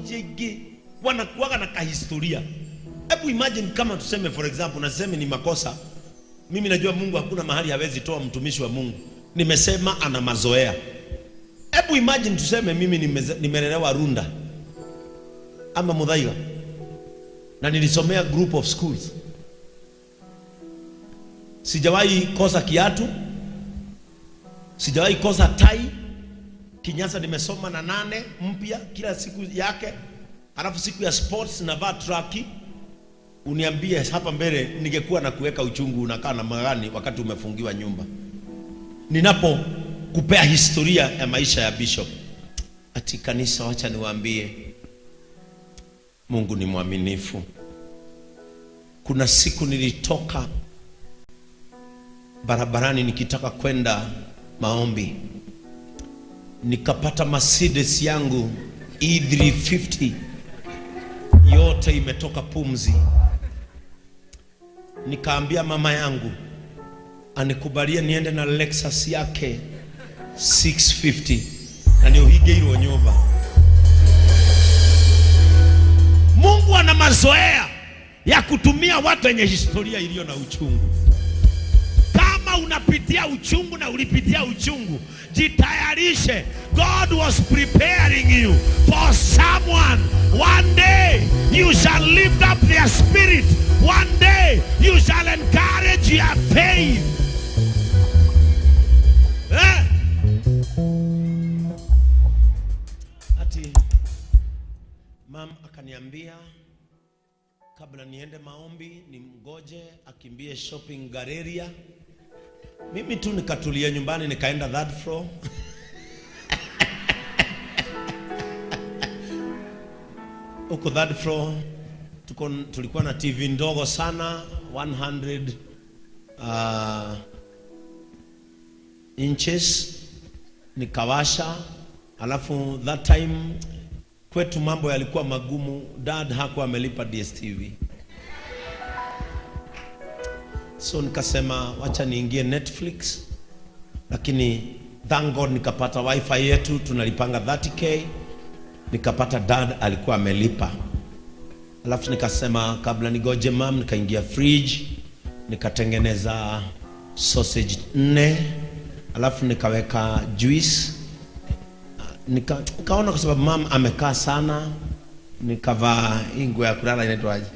moja igi wanakuwaga na kahistoria. Hebu imagine kama tuseme for example, naseme ni makosa. Mimi najua Mungu hakuna mahali hawezi toa mtumishi wa Mungu. Nimesema ana mazoea. Hebu imagine tuseme mimi nimelelewa Runda ama Muthaiga na nilisomea group of schools. Sijawahi kosa kiatu, sijawahi kosa tai. Kinyasa nimesoma na 8 mpya kila siku yake. Alafu siku ya sports navaa traki. Uniambie hapa mbele ningekuwa na kuweka uchungu unakaa na magani wakati umefungiwa nyumba. Ninapo kupea historia ya maisha ya Bishop. Ati kanisa, wacha niwaambie, Mungu ni mwaminifu. Kuna siku nilitoka barabarani nikitaka kwenda maombi, nikapata Mercedes yangu E350 yote imetoka pumzi. Nikaambia mama yangu anikubalia niende na Lexus yake 650 na ndio higeiro nyumba. Mungu ana mazoea ya kutumia watu wenye historia iliyo na uchungu. Kama unapitia uchungu na ulipitia uchungu, jitayarishe. God was preparing you for someone. One day you shall lift up their spirit. One day you shall encourage your faith. Ati mam akaniambia kabla niende maombi nimgoje akimbie shopping Galeria. Mimi tu nikatulia nyumbani, nikaenda 3rd floor. Uko 3rd floor tulikuwa na TV ndogo sana 100 inches. Nikawasha. Alafu that time kwetu mambo yalikuwa magumu. Dad hakuwa amelipa DSTV. So nikasema wacha niingie Netflix. Lakini thank God nikapata wifi yetu tunalipanga 30k. Nikapata dad alikuwa amelipa. Alafu nikasema kabla nigoje mam, nikaingia fridge, nikatengeneza sausage 4. Alafu nikaweka juice. Nikaona kwa sababu mam amekaa sana, nikavaa nguo ya kulala inaitwaje.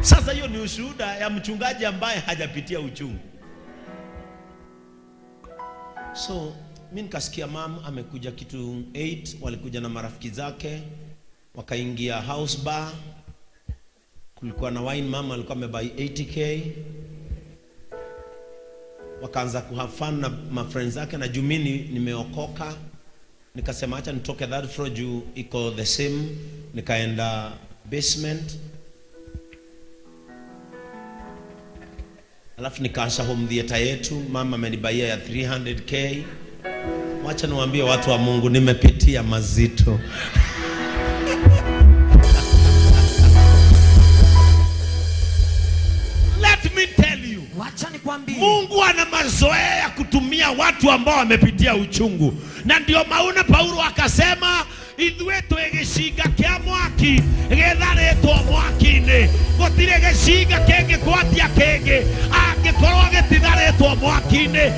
Sasa hiyo ni ushuhuda ya mchungaji ambaye hajapitia uchungu. So mimi nikasikia mam amekuja kitu 8, walikuja na marafiki zake, wakaingia house bar. Kulikuwa na wine, mama alikuwa amebuy 80k. Wakaanza ku have fun na my friends zake, na juu mimi nimeokoka. Nikasema acha nitoke 3rd floor juu iko the same. Nikaenda basement. Alafu nikaasha home theater yetu, mama amenibaia ya 300k. Wacha niwaambie watu wa Mungu, nimepitia mazito. Let me tell you, wacha nikwambie, Mungu ana mazoea ya kutumia watu ambao wamepitia uchungu. Na ndio maana Paulo akasema ithuĩ twĩ gĩcinga kĩa mwaki gĩtharĩtwo mwaki-inĩ. Gũtirĩ gĩcinga kĩngĩkwatia kĩngĩ angĩkorwo gĩtitharĩtwo mwaki-inĩ.